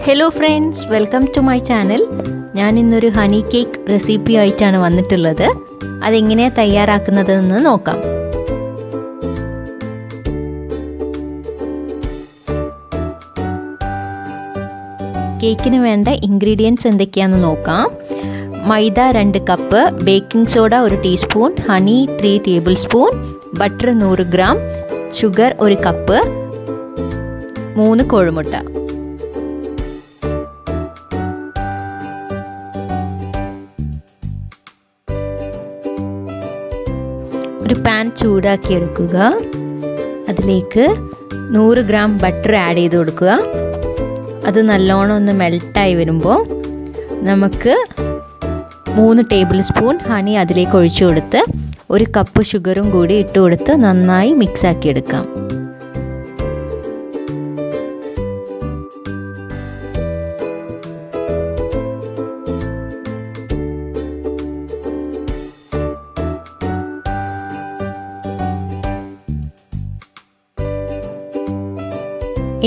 Hello friends, welcome to my channel. ഞാൻ ഇന്നൊരു honey cake recipe ആയിട്ടാണ് വന്നിട്ടുള്ളത്. അതെങ്ങനെയാണ് തയ്യാറാക്കുന്നതെന്ന് നോക്കാം. കേക്കിന് വേണ്ട ഇൻഗ്രീഡിയൻസ് എന്തൊക്കെയാണെന്ന് നോക്കാം. മൈദ 2 cup, baking soda 1 teaspoon, honey 3 table spoon, butter 100 gram, sugar 1 cup, 3 കോഴിമുട്ട. ഒരു പാൻ ചൂടാക്കി എടുക്കുക. അതിലേക്ക് 100 ഗ്രാം ബട്ടർ ആഡ് ചെയ്ത് കൊടുക്കുക. അത് നല്ലോണം ഒന്ന് മെൽട്ടായി വരുമ്പോൾ നമുക്ക് 3 ടേബിൾ സ്പൂൺ ഹണി അതിലേക്ക് ഒഴിച്ചു കൊടുത്ത് 1 കപ്പ് ഷുഗറും കൂടി ഇട്ട് കൊടുത്ത് നന്നായി മിക്സ് ആക്കി എടുക്കാം.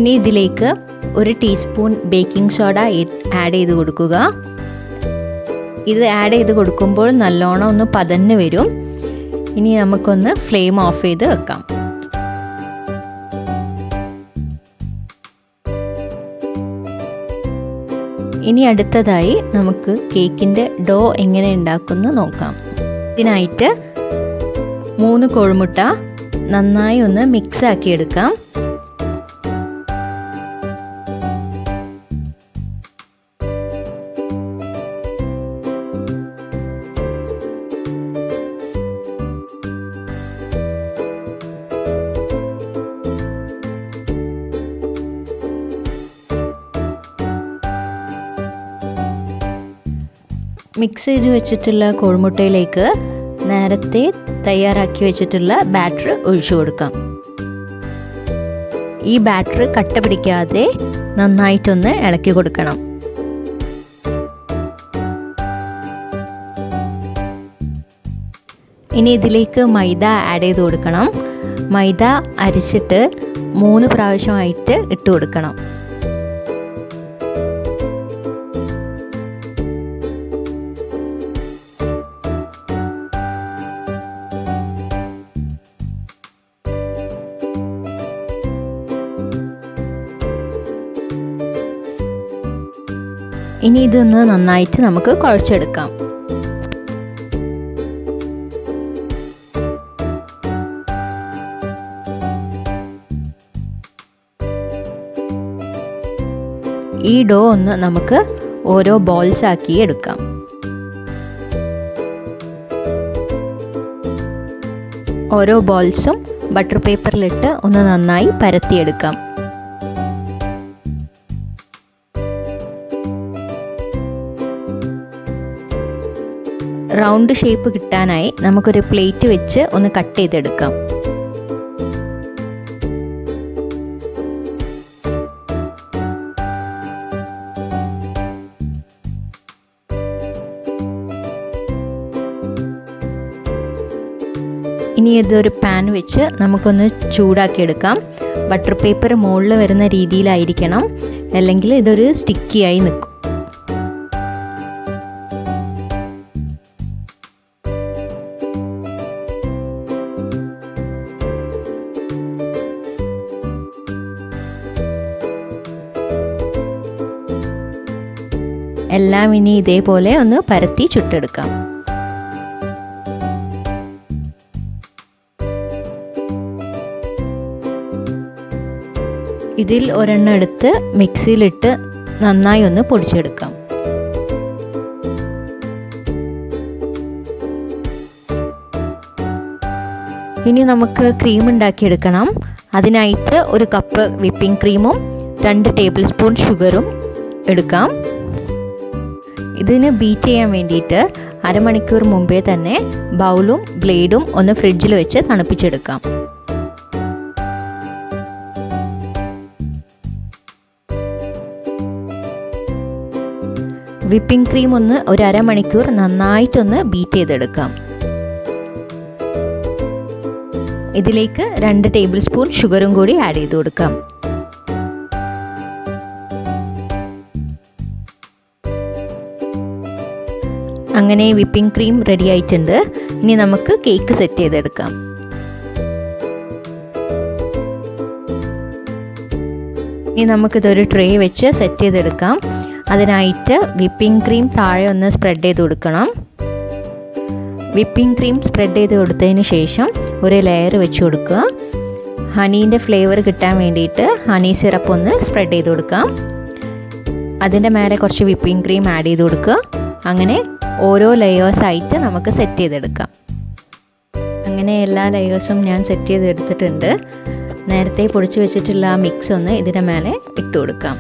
ഇനി ഇതിലേക്ക് 1 ടീസ്പൂൺ ബേക്കിംഗ് സോഡ ആഡ് ചെയ്ത് കൊടുക്കുക. ഇത് ആഡ് ചെയ്ത് കൊടുക്കുമ്പോൾ നല്ലോണം ഒന്ന് പതഞ്ഞ് വരും. ഇനി നമുക്കൊന്ന് ഫ്ലെയിം ഓഫ് ചെയ്ത് വെക്കാം. ഇനി അടുത്തതായി നമുക്ക് കേക്കിൻ്റെ ഡോ എങ്ങനെ ഉണ്ടാക്കുമെന്ന് നോക്കാം. ഇതിനായിട്ട് 3 കോഴിമുട്ട നന്നായി ഒന്ന് മിക്സ് ആക്കി എടുക്കാം. മിക്സ് ചെയ്ത് വെച്ചിട്ടുള്ള കോഴിമുട്ടയിലേക്ക് നേരത്തെ തയ്യാറാക്കി വെച്ചിട്ടുള്ള ബാറ്റർ ഒഴിച്ചു കൊടുക്കാം. ഈ ബാറ്റർ കട്ട പിടിക്കാതെ നന്നായിട്ടൊന്ന് ഇളക്കി കൊടുക്കണം. ഇനി ഇതിലേക്ക് മൈദ ആഡ് ചെയ്ത് കൊടുക്കണം. മൈദ അരിച്ചിട്ട് 3 പ്രാവശ്യമായിട്ട് ഇട്ട് കൊടുക്കണം. ഇനി ഇതൊന്ന് നന്നായിട്ട് നമുക്ക് കുഴച്ചെടുക്കാം. ഈ ഡോ ഒന്ന് നമുക്ക് ഓരോ ബോൾസ് ആക്കി എടുക്കാം. ഓരോ ബോൾസും ബട്ടർ പേപ്പറിലിട്ട് ഒന്ന് നന്നായി പരത്തിയെടുക്കാം. റൗണ്ട് ഷേപ്പ് കിട്ടാനായി നമുക്കൊരു പ്ലേറ്റ് വെച്ച് ഒന്ന് കട്ട് ചെയ്തെടുക്കാം. ഇനി ഇതൊരു പാൻ വെച്ച് നമുക്കൊന്ന് ചൂടാക്കിയെടുക്കാം. ബട്ടർ പേപ്പർ മുകളിൽ വരുന്ന രീതിയിലായിരിക്കണം, അല്ലെങ്കിൽ ഇതൊരു സ്റ്റിക്കിയായി നിൽക്കും. എല്ലാം ഇനി ഇതേപോലെ ഒന്ന് പരത്തി ചുട്ടെടുക്കാം. ഇതിൽ ഒരെണ്ണം എടുത്ത് മിക്സിയിലിട്ട് നന്നായി ഒന്ന് പൊടിച്ചെടുക്കാം. ഇനി നമുക്ക് ക്രീം ഉണ്ടാക്കിയെടുക്കണം. അതിനായിട്ട് 1 കപ്പ് വിപ്പിംഗ് ക്രീമും 2 ടേബിൾ സ്പൂൺ ഷുഗറും എടുക്കാം. ഇതിന് ബീറ്റ് ചെയ്യാൻ വേണ്ടിയിട്ട് അരമണിക്കൂർ മുമ്പേ തന്നെ ബൗളും ബ്ലേഡും ഒന്ന് ഫ്രിഡ്ജിൽ വെച്ച് തണുപ്പിച്ചെടുക്കാം. വിപ്പിംഗ് ക്രീം ഒന്ന് ഒരു അരമണിക്കൂർ നന്നായിട്ടൊന്ന് ബീറ്റ് ചെയ്തെടുക്കാം. ഇതിലേക്ക് 2 ടേബിൾ സ്പൂൺ ഷുഗറും കൂടി ആഡ് ചെയ്ത് കൊടുക്കാം. അങ്ങനെ വിപ്പിംഗ് ക്രീം റെഡി ആയിട്ടുണ്ട്. ഇനി നമുക്ക് കേക്ക് സെറ്റ് ചെയ്തെടുക്കാം. ഇനി നമുക്കിതൊരു ട്രേ വെച്ച് സെറ്റ് ചെയ്തെടുക്കാം. അതിനായിട്ട് വിപ്പിംഗ് ക്രീം താഴെ ഒന്ന് സ്പ്രെഡ് ചെയ്ത് കൊടുക്കണം. വിപ്പിംഗ് ക്രീം സ്പ്രെഡ് ചെയ്ത് കൊടുത്തതിന് ശേഷം ഒരു ലെയർ വെച്ച് കൊടുക്കുക. ഹണീൻ്റെ ഫ്ലേവർ കിട്ടാൻ വേണ്ടിയിട്ട് ഹണി സിറപ്പ് ഒന്ന് സ്പ്രെഡ് ചെയ്ത് കൊടുക്കാം. അതിൻ്റെ മേലെ കുറച്ച് വിപ്പിംഗ് ക്രീം ആഡ് ചെയ്ത് കൊടുക്കുക. അങ്ങനെ ഓരോ ലെയേഴ്സായിട്ട് നമുക്ക് സെറ്റ് ചെയ്തെടുക്കാം. അങ്ങനെ എല്ലാ ലെയേഴ്സും ഞാൻ സെറ്റ് ചെയ്തെടുത്തിട്ടുണ്ട്. നേരത്തെ പൊടിച്ച് വെച്ചിട്ടുള്ള ആ മിക്സ് ഒന്ന് ഇതിൻ്റെ മേലെ ഇട്ട് കൊടുക്കാം.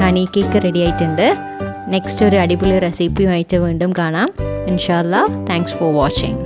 ഹണി കേക്ക് റെഡി ആയിട്ടുണ്ട്. നെക്സ്റ്റ് ഒരു അടിപൊളി റെസിപ്പിയുമായിട്ട് വീണ്ടും കാണാം. ഇൻഷാ അല്ലാഹ്. Thanks for watching.